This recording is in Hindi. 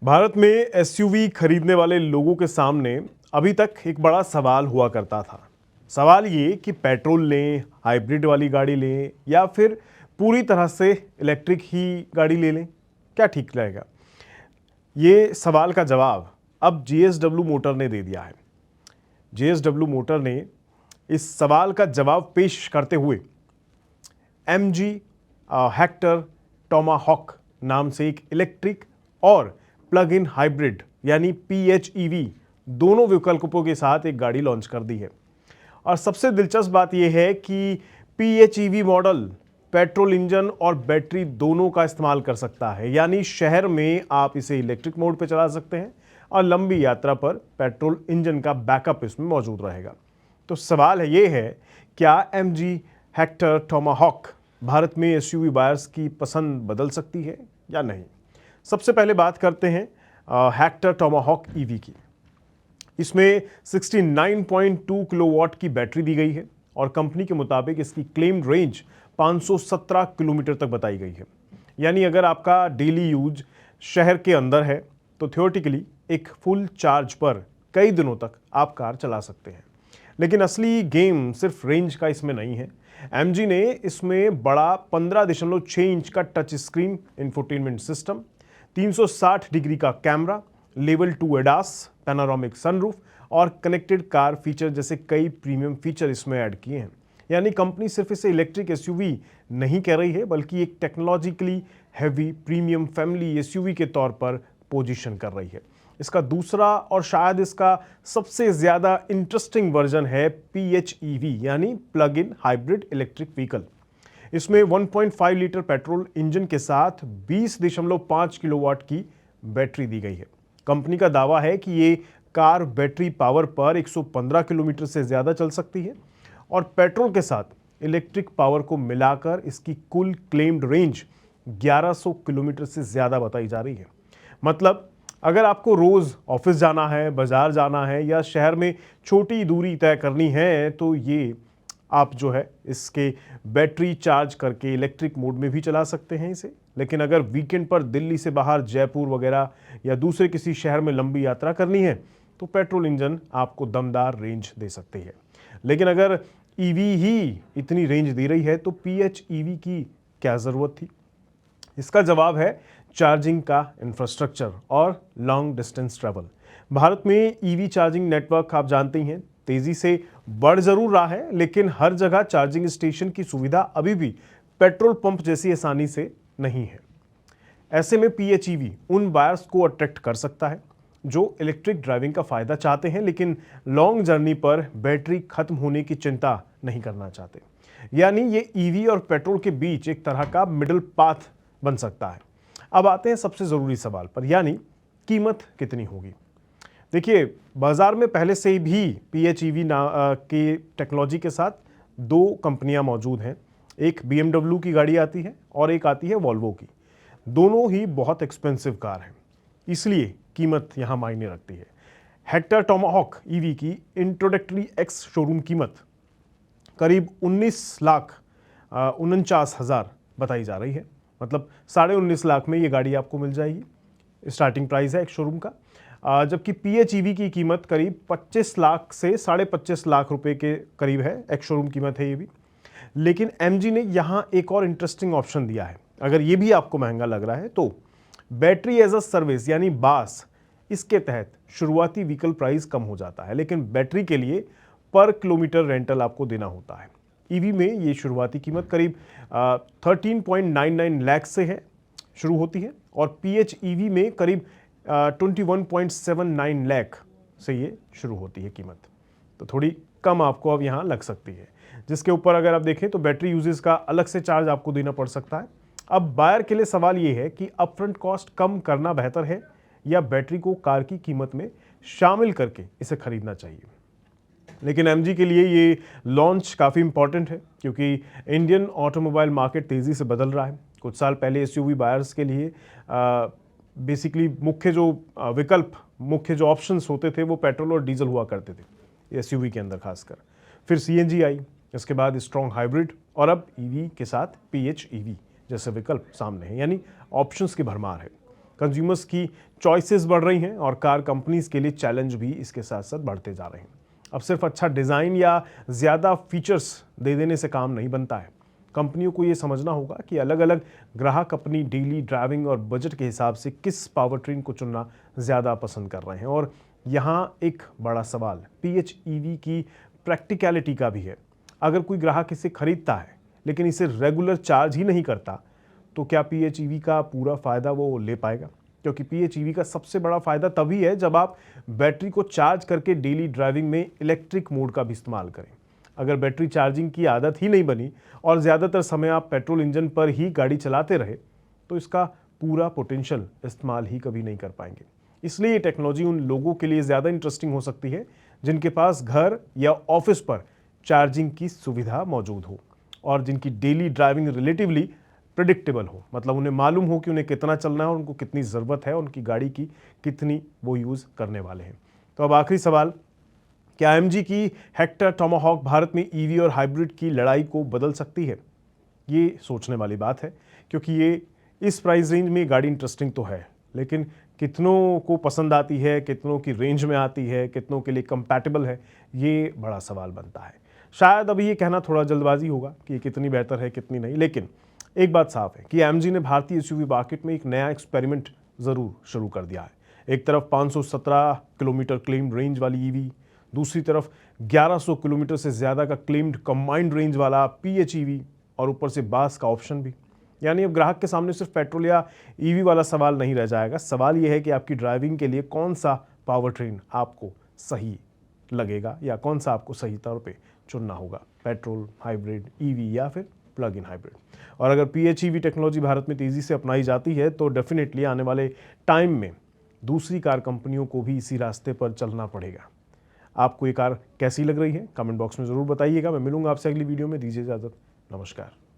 भारत में एसयूवी खरीदने वाले लोगों के सामने अभी तक एक बड़ा सवाल हुआ करता था। सवाल ये कि पेट्रोल लें, हाइब्रिड वाली गाड़ी लें या फिर पूरी तरह से इलेक्ट्रिक ही गाड़ी ले लें, क्या ठीक रहेगा। ये सवाल का जवाब अब जेएसडब्ल्यू मोटर ने दे दिया है। जेएसडब्ल्यू मोटर ने इस सवाल का जवाब पेश करते हुए एमजी हेक्टर टोमाहॉक नाम से एक इलेक्ट्रिक और प्लग इन हाइब्रिड यानी PHEV दोनों विकल्पों के साथ एक गाड़ी लॉन्च कर दी है। और सबसे दिलचस्प बात यह है कि PHEV मॉडल पेट्रोल इंजन और बैटरी दोनों का इस्तेमाल कर सकता है, यानी शहर में आप इसे इलेक्ट्रिक मोड पे चला सकते हैं और लंबी यात्रा पर पेट्रोल इंजन का बैकअप इसमें मौजूद रहेगा। तो सवाल है ये है, क्या MG हेक्टर टोमाहॉक भारत में एसयूवी बायर्स की पसंद बदल सकती है या नहीं। सबसे पहले बात करते हैं हेक्टर टोमाहॉक ईवी की। इसमें 69.2 किलोवाट की बैटरी दी गई है और कंपनी के मुताबिक इसकी क्लेम्ड रेंज 517 किलोमीटर तक बताई गई है। यानी अगर आपका डेली यूज शहर के अंदर है तो थियोरेटिकली एक फुल चार्ज पर कई दिनों तक आप कार चला सकते हैं। लेकिन असली गेम सिर्फ रेंज का इसमें नहीं है। MG ने इसमें बड़ा 15.6 इंच का touch screen infotainment system, 360 degree का camera, level 2 ADAS, panoramic sunroof और कनेक्टेड कार फीचर जैसे कई प्रीमियम फीचर इसमें ऐड किए हैं। यानी कंपनी सिर्फ इसे इलेक्ट्रिक एसयूवी नहीं कह रही है, बल्कि एक technologically heavy premium family SUV के तौर पर पोजीशन कर रही है। इसका दूसरा और शायद इसका सबसे ज़्यादा इंटरेस्टिंग वर्जन है PHEV यानी plug in hybrid electric vehicle. इसमें 1.5 लीटर पेट्रोल इंजन के साथ 20.5 किलोवाट की बैटरी दी गई है। कंपनी का दावा है कि ये कार बैटरी पावर पर 115 किलोमीटर से ज़्यादा चल सकती है और पेट्रोल के साथ इलेक्ट्रिक पावर को मिलाकर इसकी कुल क्लेम्ड रेंज 1100 किलोमीटर से ज़्यादा बताई जा रही है। मतलब अगर आपको रोज़ ऑफिस जाना है, बाज़ार जाना है या शहर में छोटी दूरी तय करनी है तो ये आप जो है इसके बैटरी चार्ज करके इलेक्ट्रिक मोड में भी चला सकते हैं इसे। लेकिन अगर वीकेंड पर दिल्ली से बाहर जयपुर वगैरह या दूसरे किसी शहर में लंबी यात्रा करनी है तो पेट्रोल इंजन आपको दमदार रेंज दे सकती है। लेकिन अगर ईवी ही इतनी रेंज दे रही है तो PHEV की क्या ज़रूरत थी। इसका जवाब है चार्जिंग का इंफ्रास्ट्रक्चर और लॉन्ग डिस्टेंस ट्रैवल। भारत में ईवी चार्जिंग नेटवर्क आप जानते ही हैं तेजी से बढ़ जरूर रहा है, लेकिन हर जगह चार्जिंग स्टेशन की सुविधा अभी भी पेट्रोल पंप जैसी आसानी से नहीं है। ऐसे में PHEV उन बायर्स को अट्रैक्ट कर सकता है जो इलेक्ट्रिक ड्राइविंग का फायदा चाहते हैं लेकिन लॉन्ग जर्नी पर बैटरी खत्म होने की चिंता नहीं करना चाहते। यानी ये ईवी और पेट्रोल के बीच एक तरह का मिडिल पाथ बन सकता है। अब आते हैं सबसे ज़रूरी सवाल पर, यानी कीमत कितनी होगी। देखिए, बाज़ार में पहले से भी PHEV की टेक्नोलॉजी के साथ दो कंपनियां मौजूद हैं। एक BMW की गाड़ी आती है और एक आती है वॉल्वो की। दोनों ही बहुत एक्सपेंसिव कार हैं, इसलिए कीमत यहाँ मायने रखती है। हेक्टर टोमाहॉक ईवी की इंट्रोडक्टरी एक्स शोरूम कीमत करीब 19,49,000 बताई जा रही है। मतलब 19.5 लाख में ये गाड़ी आपको मिल जाएगी। स्टार्टिंग प्राइस है एक शोरूम का। जबकि PHEV की कीमत करीब 25 लाख से 25.5 लाख रुपए के करीब है। एक शोरूम कीमत है ये भी। लेकिन MG ने यहाँ एक और इंटरेस्टिंग ऑप्शन दिया है। अगर ये भी आपको महंगा लग रहा है तो बैटरी एज अ सर्विस यानी बास, इसके तहत शुरुआती व्हीकल प्राइस कम हो जाता है, लेकिन बैटरी के लिए पर किलोमीटर रेंटल आपको देना होता है। ईवी में ये शुरुआती कीमत करीब 13.99 लाख से है शुरू होती है और PHEV में करीब 21.79 लाख से ये शुरू होती है कीमत। तो थोड़ी कम आपको अब यहाँ लग सकती है, जिसके ऊपर अगर आप देखें तो बैटरी यूजेस का अलग से चार्ज आपको देना पड़ सकता है। अब बायर के लिए सवाल ये है कि अपफ्रंट कॉस्ट कम करना बेहतर है या बैटरी को कार की कीमत में शामिल करके इसे खरीदना चाहिए। लेकिन MG के लिए ये लॉन्च काफ़ी इंपॉर्टेंट है क्योंकि इंडियन ऑटोमोबाइल मार्केट तेज़ी से बदल रहा है। कुछ साल पहले एसयूवी बायर्स के लिए बेसिकली मुख्य जो विकल्प, मुख्य जो ऑप्शंस होते थे वो पेट्रोल और डीजल हुआ करते थे एसयूवी के अंदर खासकर। फिर CNG आई, इसके बाद स्ट्रॉन्ग हाइब्रिड और अब ईवी के साथ PHEV जैसे विकल्प सामने हैं। यानी ऑप्शंस की भरमार है। कंज्यूमर्स की चॉइसेस बढ़ रही हैं और कार कंपनीज के लिए चैलेंज भी इसके साथ साथ बढ़ते जा रहे हैं। अब सिर्फ अच्छा डिज़ाइन या ज़्यादा फीचर्स दे देने से काम नहीं बनता है। कंपनियों को ये समझना होगा कि अलग अलग ग्राहक अपनी डेली ड्राइविंग और बजट के हिसाब से किस पावर ट्रेन को चुनना ज़्यादा पसंद कर रहे हैं। और यहाँ एक बड़ा सवाल PHEV की प्रैक्टिकलिटी का भी है। अगर कोई ग्राहक इसे खरीदता है लेकिन इसे रेगुलर चार्ज ही नहीं करता, तो क्या PHEV का पूरा फ़ायदा वो ले पाएगा? क्योंकि PHEV का सबसे बड़ा फ़ायदा तभी है जब आप बैटरी को चार्ज करके डेली ड्राइविंग में इलेक्ट्रिक मोड का भी इस्तेमाल करें। अगर बैटरी चार्जिंग की आदत ही नहीं बनी और ज़्यादातर समय आप पेट्रोल इंजन पर ही गाड़ी चलाते रहे, तो इसका पूरा पोटेंशियल इस्तेमाल ही कभी नहीं कर पाएंगे। इसलिए ये टेक्नोलॉजी उन लोगों के लिए ज़्यादा इंटरेस्टिंग हो सकती है जिनके पास घर या ऑफिस पर चार्जिंग की सुविधा मौजूद हो और जिनकी डेली ड्राइविंग रिलेटिवली प्रिडिक्टेबल हो। मतलब उन्हें मालूम हो कि उन्हें कितना चलना है और उनको कितनी ज़रूरत है, उनकी गाड़ी की कितनी वो यूज़ करने वाले हैं। तो अब आखिरी सवाल, क्या AMG की हेक्टर टोमाहॉक भारत में EV और हाइब्रिड की लड़ाई को बदल सकती है? ये सोचने वाली बात है, क्योंकि ये इस प्राइस रेंज में गाड़ी इंटरेस्टिंग तो है, लेकिन कितनों को पसंद आती है, कितनों की रेंज में आती है, कितनों के लिए कंपैटिबल है, ये बड़ा सवाल बनता है। शायद अभी ये कहना थोड़ा जल्दबाजी होगा कि ये कितनी बेहतर है कितनी नहीं, लेकिन एक बात साफ है कि AMG ने भारतीय SUV मार्केट में एक नया एक्सपेरिमेंट ज़रूर शुरू कर दिया है। एक तरफ 517 किलोमीटर क्लेम्ड रेंज वाली EV, दूसरी तरफ 1100 किलोमीटर से ज़्यादा का क्लेम्ड कंबाइंड रेंज वाला PHEV और ऊपर से बास का ऑप्शन भी। यानी अब ग्राहक के सामने सिर्फ पेट्रोल या EV वाला सवाल नहीं रह जाएगा। सवाल यह है कि आपकी ड्राइविंग के लिए कौन सा पावर ट्रेन आपको सही लगेगा या कौन सा आपको सही तौर पे चुनना होगा, पेट्रोल, हाइब्रिड, EV या फिर प्लग इन हाइब्रिड। और अगर PHEV टेक्नोलॉजी भारत में तेज़ी से अपनाई जाती है तो डेफिनेटली आने वाले टाइम में दूसरी कार कंपनियों को भी इसी रास्ते पर चलना पड़ेगा। आपको ये कार कैसी लग रही है कमेंट बॉक्स में ज़रूर बताइएगा। मैं मिलूंगा आपसे अगली वीडियो में। दीजिए इजाज़त, नमस्कार।